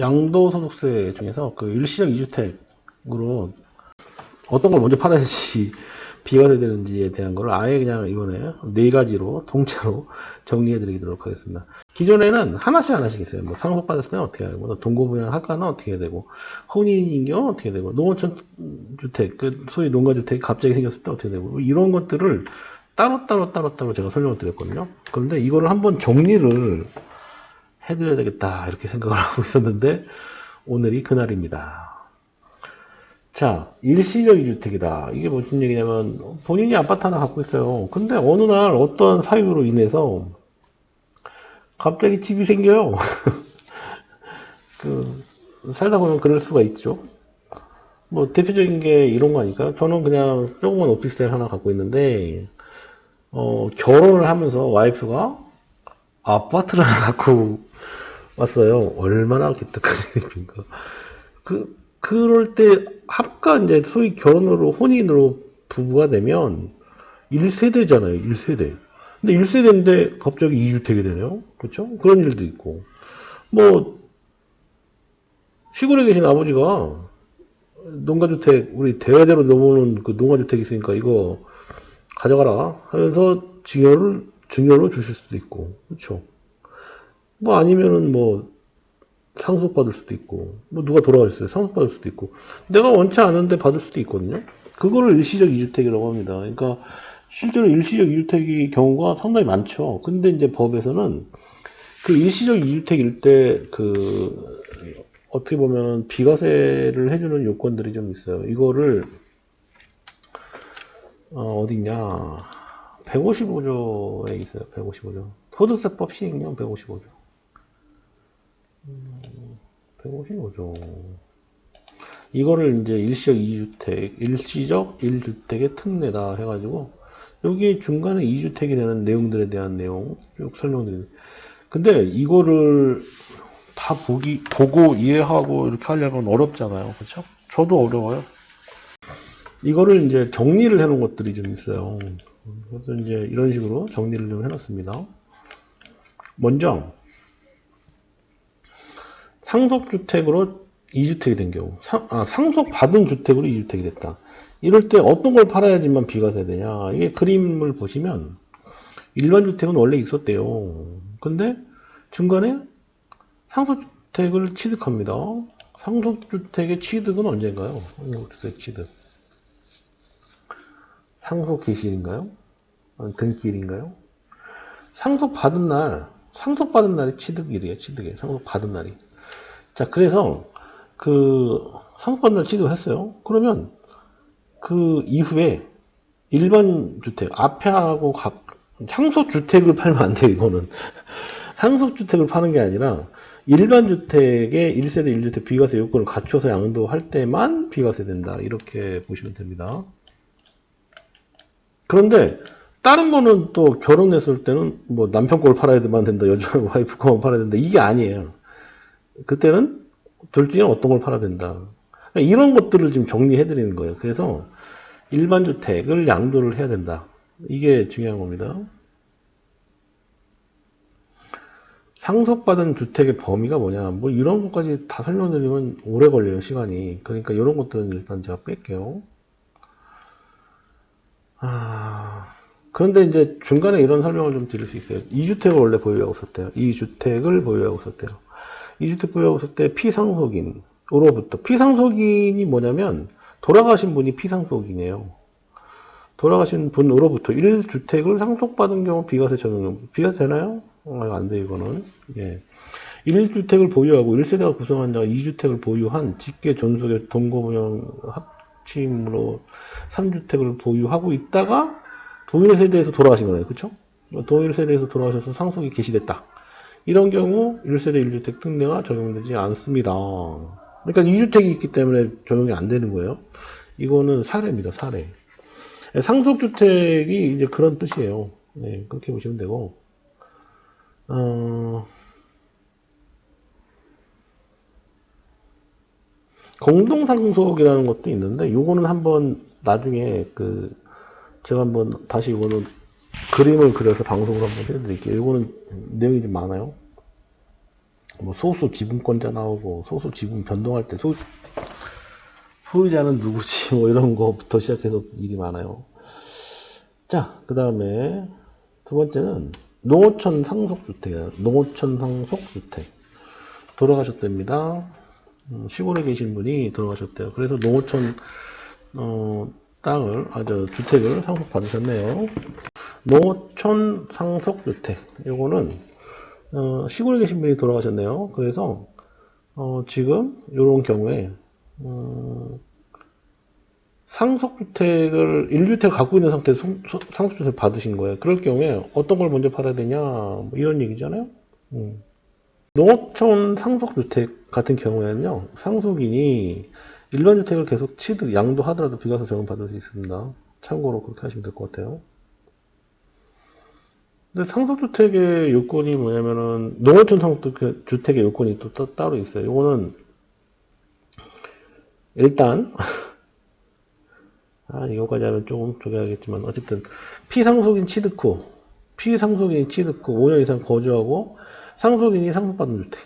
양도소득세 중에서 그 일시적 2주택으로 어떤 걸 먼저 팔아야지 비과세 되는지에 대한 걸 아예 그냥 이번에 네 가지로 통째로 정리해 드리도록 하겠습니다. 기존에는 하나씩 있어요. 뭐 상속받았을 때는 어떻게 하고, 동거부양 할까는 어떻게 해야 되고, 혼인인 경우는 어떻게 해야 되고, 농어촌 주택, 그 소위 농가주택이 갑자기 생겼을 때 어떻게 되고, 이런 것들을 따로 제가 설명을 드렸거든요. 그런데 이거를 한번 정리를 해드려야 되겠다 이렇게 생각을 하고 있었는데 오늘이 그날입니다. 자, 일시적 2주택이다. 이게 무슨 얘기냐면 본인이 아파트 하나 갖고 있어요. 근데 어느 날 어떤 사유로 인해서 갑자기 집이 생겨요. 살다 보면 그럴 수가 있죠. 뭐 대표적인 게 이런 거 아닐까요? 저는 그냥 조그만 오피스텔 하나 갖고 있는데 결혼을 하면서 와이프가 아파트를 하나 갖고 왔어요. 얼마나 기특한 일입니까? 그럴 때 합가 이제 소위 결혼으로 혼인으로 부부가 되면 1세대잖아요. 1세대. 근데 1세대인데 갑자기 2주택이 되네요. 그렇죠? 그런 일도 있고. 뭐 시골에 계신 아버지가 농가주택 우리 대대로 넘어오는 그 농가주택 있으니까 이거 가져가라 하면서 증여로 주실 수도 있고. 그렇죠? 뭐 아니면은 뭐 상속받을 수도 있고, 뭐 누가 돌아가셨어요. 상속받을 수도 있고, 내가 원치 않은데 받을 수도 있거든요. 그거를 일시적 2주택이라고 합니다. 그러니까 실제로 일시적 2주택의 경우가 상당히 많죠. 근데 이제 법에서는 그 일시적 2주택일 때 어떻게 보면 비과세를 해주는 요건들이 좀 있어요. 이거를 어디 있냐? 155조에 있어요. 155조. 소득세법 시행령 155조. 155조. 이거를 이제 일시적 1주택의 특례다 해가지고, 여기 중간에 2주택이 되는 내용들에 대한 내용 쭉 설명드립니다. 근데 이거를 다 보고 이해하고 이렇게 하려면 어렵잖아요. 그렇죠? 저도 어려워요. 이거를 이제 정리를 해 놓은 것들이 좀 있어요. 그래서 이제 이런 식으로 정리를 좀 해놨습니다. 먼저, 상속주택으로 2주택이 된 경우, 상속받은 주택으로 2주택이 됐다. 이럴 때 어떤 걸 팔아야지만 비과세 되냐. 이게 그림을 보시면 일반 주택은 원래 있었대요. 근데 중간에 상속주택을 취득합니다. 상속주택의 취득은 언젠가요? 상속주택 취득. 상속개시일인가요? 등기일인가요? 상속받은 날이 취득일이에요. 취득이에요. 상속받은 날이. 자, 그래서 상속받은 날 취득을 했어요. 그러면 그 이후에 일반 주택, 앞에 하고 상속주택을 팔면 안 돼요, 이거는. 상속주택을 파는 게 아니라 일반 주택의 1세대 1주택 비과세 요건을 갖춰서 양도할 때만 비과세 된다. 이렇게 보시면 됩니다. 그런데 다른 거는 또 결혼했을 때는 뭐 남편 걸 팔아야만 된다. 여자 와이프 거만 팔아야 된다. 이게 아니에요. 그때는 둘 중에 어떤 걸 팔아야 된다. 이런 것들을 지금 정리해 드리는 거예요. 그래서 일반 주택을 양도를 해야 된다. 이게 중요한 겁니다. 상속받은 주택의 범위가 뭐냐. 뭐 이런 것까지 다 설명드리면 오래 걸려요. 시간이. 그러니까 이런 것들은 일단 제가 뺄게요. 그런데 이제 중간에 이런 설명을 좀 드릴 수 있어요. 2주택을 원래 보유하고 있었대요. 2주택을 보유하고 있었대요. 2주택 보유하고 있을 때 피상속인으로부터, 피상속인이 뭐냐면 돌아가신 분이 피상속인이에요. 돌아가신 분으로부터 1주택을 상속받은 경우 비과세 적용. 비과세 되나요? 안 돼요, 이거는. 예. 1주택을 보유하고 1세대가 구성한 자가 2주택을 보유한 직계 존속의 동거부양 합침으로 3주택을 보유하고 있다가 동일 세대에서 돌아가신 거예요. 그쵸? 동일 세대에서 돌아가셔서 상속이 개시됐다. 이런 경우 1세대 1주택 특례가 적용되지 않습니다. 그러니까 2주택이 있기 때문에 적용이 안 되는 거예요. 이거는 사례입니다. 사례. 상속주택이 이제 그런 뜻이에요. 네, 그렇게 보시면 되고, 공동상속이라는 것도 있는데, 요거는 한번 나중에 제가 한번 다시 이거는 그림을 그려서 방송을 한번 해드릴게요. 요거는 내용이 좀 많아요. 뭐 소수 지분권자 나오고 소수 지분 변동할 때 소유자는 누구지 뭐 이런 거부터 시작해서 일이 많아요. 자, 그 다음에 두 번째는 농어촌 상속주택이에요. 농어촌 상속주택 돌아가셨답니다. 시골에 계신 분이 돌아가셨대요. 그래서 농어촌 주택을 상속받으셨네요. 농어촌 상속주택 요거는 시골에 계신 분이 돌아가셨네요. 그래서 지금 이런 경우에 상속주택을 1주택을 갖고 있는 상태에서 상속주택을 받으신 거예요. 그럴 경우에 어떤 걸 먼저 팔아야 되냐 뭐 이런 얘기잖아요. 농어촌 상속주택 같은 경우에는요, 상속인이 일반 주택을 계속 취득, 양도하더라도 비과세 적용받을 수 있습니다. 참고로 그렇게 하시면 될 것 같아요. 근데 상속주택의 요건이 뭐냐면은, 농어촌 상속주택의 요건이 또 따로 있어요. 요거는, 일단, 이거까지 하면 조금 쪼개야겠지만, 어쨌든, 피상속인이 취득 후 5년 이상 거주하고, 상속인이 상속받은 주택,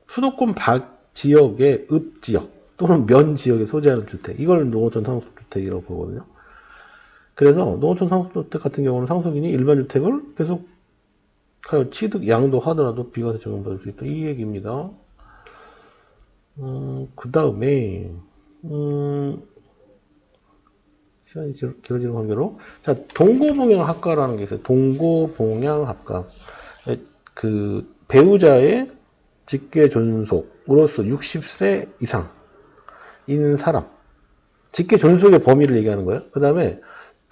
수도권 밖 지역의 읍지역 또는 면 지역에 소재하는 주택, 이걸 농어촌 상속주택이라고 보거든요. 그래서 농어촌 상속주택 같은 경우는 상속인이 일반 주택을 계속 취득, 양도하더라도 비과세 적용받을 수 있다, 이 얘기입니다. 그 다음에 시간이 길어지는 관계로, 자, 동고봉양합가라는 게 있어요. 동고봉양합가. 그 배우자의 직계 존속으로서 60세 이상인 사람, 직계 존속의 범위를 얘기하는 거예요. 그 다음에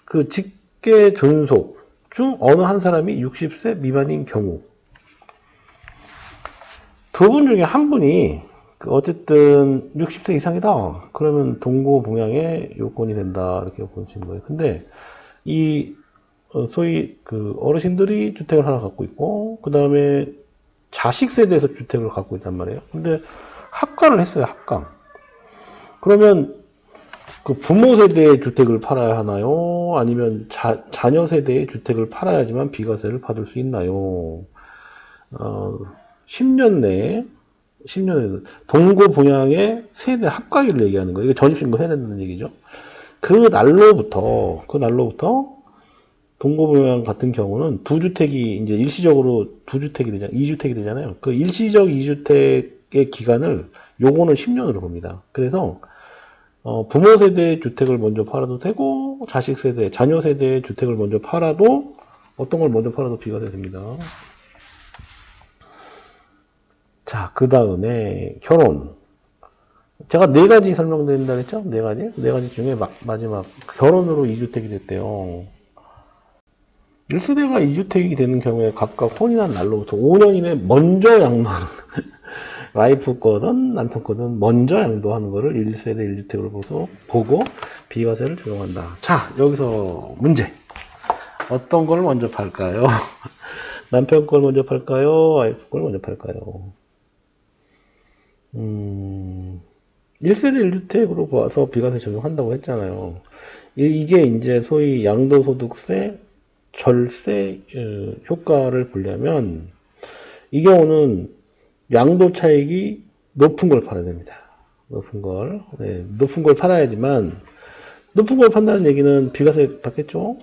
그 직계 존속 중 어느 한 사람이 60세 미만인 경우, 두 분 중에 한 분이 어쨌든 60세 이상이다 그러면 동고봉양의 요건이 된다 이렇게 보시는 거예요. 근데 이 소위 그 어르신들이 주택을 하나 갖고 있고 그 다음에 자식 세대에서 주택을 갖고 있단 말이에요. 근데 합가를 했어요. 합가. 그러면 그 부모 세대의 주택을 팔아야 하나요? 아니면 자녀 세대의 주택을 팔아야지만 비과세를 받을 수 있나요? 10년 내에 동고봉양의 세대 합가율을 얘기하는 거예요. 이게 전입신고 해야 된다는 얘기죠. 그 날로부터 동고봉양 같은 경우는 두 주택이 이제 일시적으로 두 주택이 되잖아요. 2주택이 되잖아요. 그 일시적 2주택의 기간을 요거는 10년으로 봅니다. 그래서 부모 세대의 주택을 먼저 팔아도 되고 자식 세대, 자녀 세대의 주택을 먼저 팔아도 어떤 걸 먼저 팔아도 비과세 됩니다. 자, 그 다음에 결혼. 제가 4가지 설명드린다 그랬죠? 4가지? 4가지 중에 마지막 결혼으로 2주택이 됐대요. 1세대가 2주택이 되는 경우에 각각 혼인한 날로부터 5년 이내 먼저 양도하는 와이프 거든 남편 거든 먼저 양도하는 거를 1세대 1주택으로 보고 비과세를 적용한다. 자, 여기서 문제. 어떤 걸 먼저 팔까요? 남편 걸 먼저 팔까요? 와이프 걸 먼저 팔까요? 1세대 1주택으로 봐서 비과세 적용한다고 했잖아요. 이게 이제 소위 양도소득세, 절세 효과를 보려면 이 경우는 양도 차익이 높은 걸 팔아야 됩니다. 높은 걸. 네, 높은 걸 팔아야지만, 높은 걸 판다는 얘기는 비과세 받겠죠?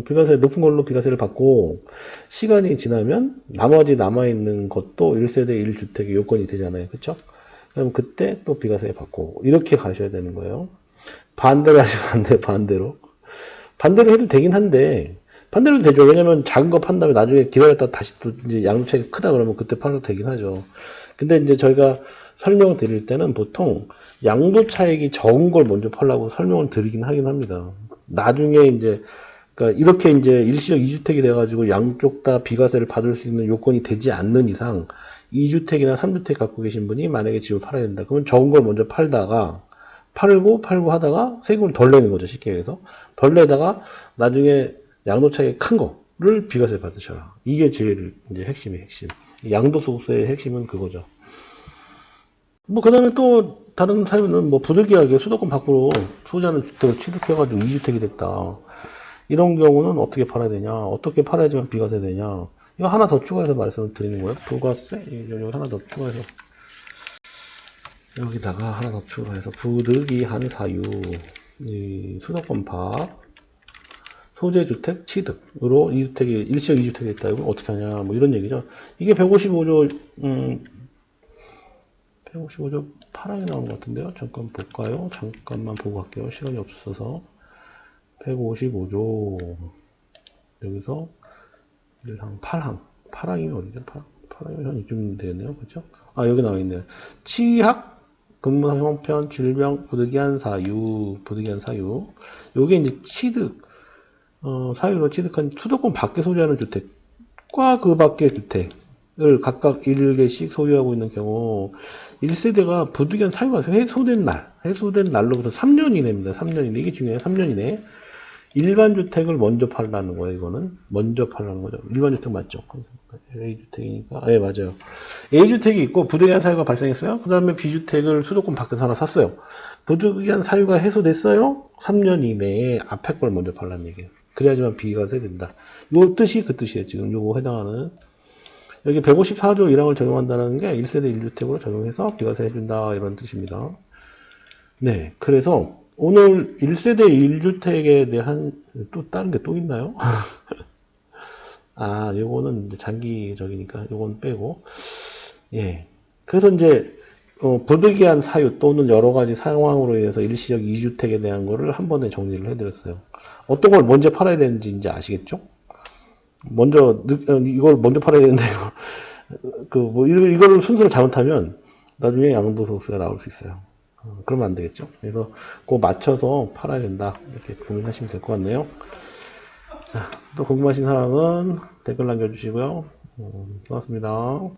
비과세, 높은 걸로 비과세를 받고, 시간이 지나면 나머지 남아있는 것도 1세대 1주택의 요건이 되잖아요. 그쵸? 그럼 그때 또 비과세 받고, 이렇게 가셔야 되는 거예요. 반대로 하시면 안 돼요, 반대로. 반대로 해도 되긴 한데, 반대로 되죠. 왜냐면 작은 거 판 다음에 나중에 기다렸다 다시 또 이제 양도 차익이 크다 그러면 그때 팔아도 되긴 하죠. 근데 이제 저희가 설명을 드릴 때는 보통 양도 차익이 적은 걸 먼저 팔라고 설명을 드리긴 하긴 합니다. 나중에 이제, 그러니까 이렇게 이제 일시적 2주택이 돼가지고 양쪽 다 비과세를 받을 수 있는 요건이 되지 않는 이상 2주택이나 3주택 갖고 계신 분이 만약에 집을 팔아야 된다. 그러면 적은 걸 먼저 팔다가 팔고 하다가 세금을 덜 내는 거죠. 쉽게 얘기해서. 덜 내다가 나중에 양도 차익이 큰 거를 비과세 받으셔라. 이게 제일 이제 핵심이에요, 핵심. 양도소득세의 핵심은 그거죠. 그 다음에 또 다른 사유는 부득이하게 수도권 밖으로 소유하는 주택을 취득해가지고 2주택이 됐다. 이런 경우는 어떻게 팔아야 되냐? 어떻게 팔아야지만 비과세 되냐? 이거 하나 더 추가해서 말씀을 드리는 거예요. 부가세, 여기 하나 더 추가해서. 여기다가 하나 더 추가해서 부득이한 사유, 이 수도권 파악, 소재주택 취득으로 2주택이, 일시적 2주택이 있다. 이거 어떻게 하냐, 뭐 이런 얘기죠. 이게 155조, 155조 8항이 나온 것 같은데요. 잠깐 볼까요? 잠깐만 보고 갈게요. 시간이 없어서. 155조, 여기서 1항, 8항. 8항이 어디죠? 8항이 한 이쯤 되겠네요. 그렇죠? 아, 여기 나와 있네요. 취약, 근무 형편, 질병, 부득이한 사유, 부득이한 사유. 요게 이제 취득, 사유로 취득한 수도권 밖에 소유하는 주택과 그 밖의 주택을 각각 1개씩 소유하고 있는 경우 1세대가 부득이한 사유가 해소된 날로부터 3년 이내입니다. 3년 이내. 이게 중요해요. 3년 이내. 일반 주택을 먼저 팔라는 거예요. 이거는 먼저 팔라는 거죠. 일반 주택 맞죠? A주택이니까. 예, 맞아요. A주택이 있고 부득이한 사유가 발생했어요. 그 다음에 B주택을 수도권 밖에서 하나 샀어요. 부득이한 사유가 해소됐어요. 3년 이내에 앞에 걸 먼저 팔라는 얘기예요. 그래야지만 비과세 된다. 요 뜻이 그 뜻이에요. 지금 요거 해당하는. 여기 154조 1항을 적용한다는 게 1세대 1주택으로 적용해서 비과세 해준다. 이런 뜻입니다. 네. 그래서 오늘 1세대 1주택에 대한 또 다른 게 또 있나요? 아, 요거는 이제 장기적이니까 요건 빼고. 예. 그래서 이제 부득이한 사유 또는 여러 가지 상황으로 인해서 일시적 2주택에 대한 거를 한 번에 정리를 해드렸어요. 어떤 걸 먼저 팔아야 되는지 이제 아시겠죠? 이걸 먼저 팔아야 되는데, 이거를 순서를 잘못하면 나중에 양도소득세가 나올 수 있어요. 그러면 안 되겠죠? 그래서 그거 맞춰서 팔아야 된다. 이렇게 고민하시면 될 것 같네요. 자, 또 궁금하신 사항은 댓글 남겨주시고요. 고맙습니다.